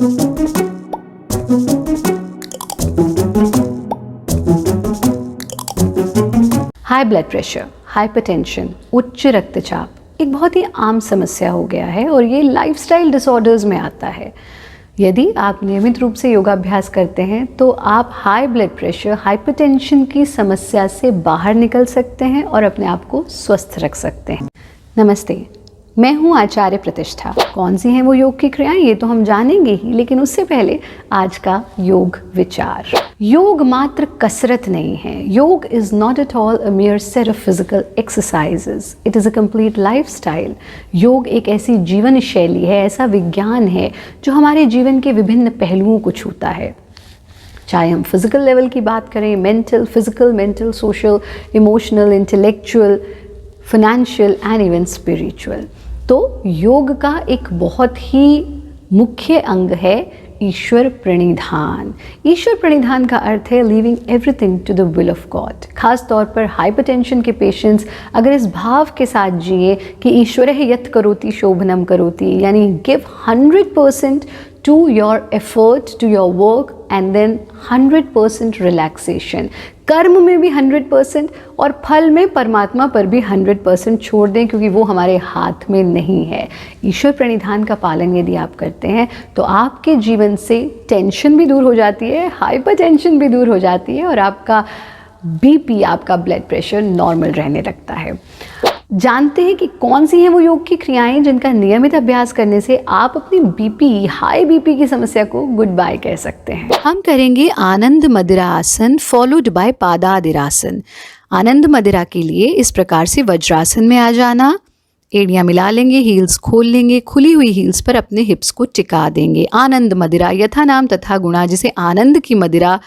High blood pressure, hypertension, उच्च रक्तचाप एक बहुत ही आम समस्या हो गया है और ये लाइफस्टाइल डिसऑर्डर्स में आता है। यदि आप नियमित रूप से योगाभ्यास करते हैं तो आप हाई ब्लड प्रेशर, हाइपरटेंशन की समस्या से बाहर निकल सकते हैं और अपने आप को स्वस्थ रख सकते हैं। नमस्ते, मैं हूँ आचार्य प्रतिष्ठा। कौन सी हैं वो योग की क्रियाएं, ये तो हम जानेंगे ही, लेकिन उससे पहले आज का योग विचार। योग मात्र कसरत नहीं है। योग is not at all a mayor set of physical exercises, it is a complete lifestyle. योग एक ऐसी जीवन शैली है, ऐसा विज्ञान है जो हमारे जीवन के विभिन्न पहलुओं को छूता है। चाहे हम फिजिकल लेवल की बात करें, mental, social, emotional, intellectual, financial and even spiritual. तो योग का एक बहुत ही मुख्य अंग है ईश्वर प्रणिधान। ईश्वर प्रणिधान का अर्थ है living everything to the will of God. खास तौर पर हाइपरटेंशन के पेशेंट्स अगर इस भाव के साथ जिए कि ईश्वरः यत् करोति शोभनम करोति, यानी give 100% to your effort, to your work and then 100% relaxation। कर्म में भी 100% और फल में परमात्मा पर भी 100% छोड़ दें, क्योंकि वो हमारे हाथ में नहीं है। ईश्वर प्रणिधान का पालन यदि आप करते हैं तो आपके जीवन से टेंशन भी दूर हो जाती है, हाइपरटेंशन भी दूर हो जाती है और आपका बीपी, आपका ब्लड प्रेशर नॉर्मल रहने लगता है। जानते हैं कि कौन सी हैं वो योग की क्रियाएं जिनका नियमित अभ्यास करने से आप अपनी बीपी, हाई बीपी की समस्या को गुड बाय कह सकते हैं। हम करेंगे आनंद मदिरा आसन फॉलोड बाय पादादिरासन। आनंद मदिरा के लिए इस प्रकार से वज्रासन में आ जाना, एड़ियाँ मिला लेंगे, हील्स खोल लेंगे, खुली हुई हील्स पर अपने हिप्स को टिका देंगे। आनंद मदिरा, यथा नाम तथा गुणा, जिसे आनंद की मदिरा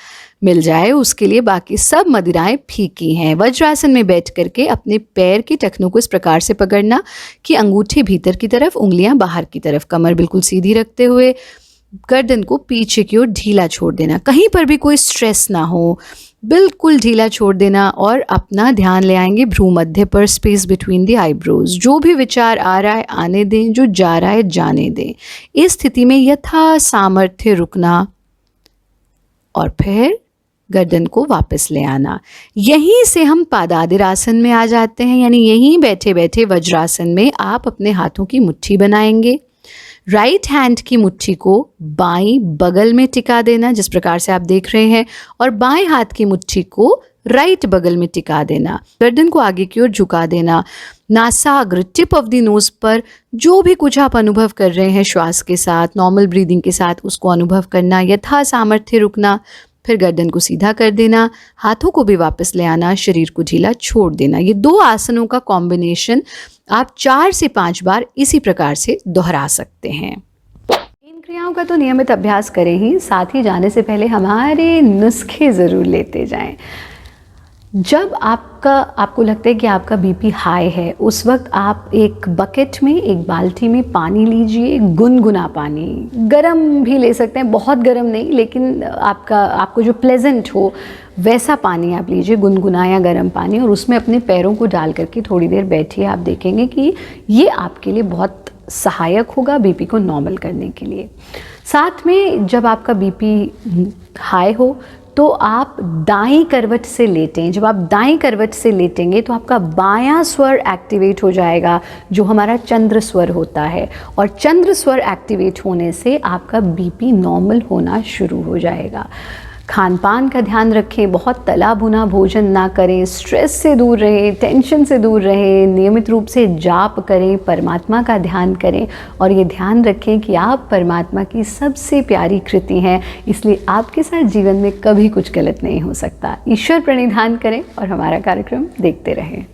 मिल जाए उसके लिए बाकी सब मदिराएं फीकी हैं। वज्रासन में बैठ करके अपने पैर के टखनों को इस प्रकार से पकड़ना कि अंगूठे भीतर की तरफ, उंगलियां बाहर की तरफ, कमर बिल्कुल सीधी रखते हुए गर्दन को पीछे की ओर ढीला छोड़ देना, कहीं पर भी कोई स्ट्रेस ना हो, बिल्कुल ढीला छोड़ देना और अपना ध्यान ले आएंगे भ्रू मध्य पर, स्पेस बिटवीन द आईब्रोज। जो भी विचार आ रहा है आने दें, जो जा रहा है जाने दें। इस स्थिति में यथा सामर्थ्य रुकना और फिर गर्दन को वापस ले आना। यहीं से हम पादादिरासन में आ जाते हैं, यानी यहीं बैठे बैठे वज्रासन में आप अपने हाथों की मुट्ठी बनाएंगे। राइट हैंड की मुट्ठी को बाईं बगल में टिका देना, जिस प्रकार से आप देख रहे हैं, और बाएं हाथ की मुट्ठी को राइट बगल में टिका देना। गर्दन को आगे की ओर झुका देना। नासाग्र, टिप ऑफ द नोज पर जो भी कुछ आप अनुभव कर रहे हैं श्वास के साथ, नॉर्मल ब्रीदिंग के साथ, उसको अनुभव करना। यथा सामर्थ्य रुकना, फिर गर्दन को सीधा कर देना, हाथों को भी वापस ले आना, शरीर को ढीला छोड़ देना। ये दो आसनों का कॉम्बिनेशन आप 4 से 5 बार इसी प्रकार से दोहरा सकते हैं। इन क्रियाओं का तो नियमित अभ्यास करें ही, साथ ही जाने से पहले हमारे नुस्खे ज़रूर लेते जाएं। जब आपको लगता है कि आपका बीपी हाई है, उस वक्त आप एक बकेट में, एक बाल्टी में पानी लीजिए, गुनगुना पानी, गरम भी ले सकते हैं, बहुत गरम नहीं, लेकिन आपको जो प्लेजेंट हो वैसा पानी आप लीजिए, गुनगुना या गरम पानी, और उसमें अपने पैरों को डाल करके थोड़ी देर बैठिए। आप देखेंगे कि ये आपके लिए बहुत सहायक होगा बीपी को नॉर्मल करने के लिए। साथ में जब आपका बीपी हाई हो तो आप दाईं करवट से लेटें। जब आप दाईं करवट से लेटेंगे तो आपका बायां स्वर एक्टिवेट हो जाएगा, जो हमारा चंद्र स्वर होता है, और चंद्र स्वर एक्टिवेट होने से आपका बीपी नॉर्मल होना शुरू हो जाएगा। खान पान का ध्यान रखें, बहुत तला भुना भोजन ना करें, स्ट्रेस से दूर रहें, टेंशन से दूर रहें, नियमित रूप से जाप करें, परमात्मा का ध्यान करें, और ये ध्यान रखें कि आप परमात्मा की सबसे प्यारी कृति हैं, इसलिए आपके साथ जीवन में कभी कुछ गलत नहीं हो सकता। ईश्वर प्रणिधान करें और हमारा कार्यक्रम देखते रहें।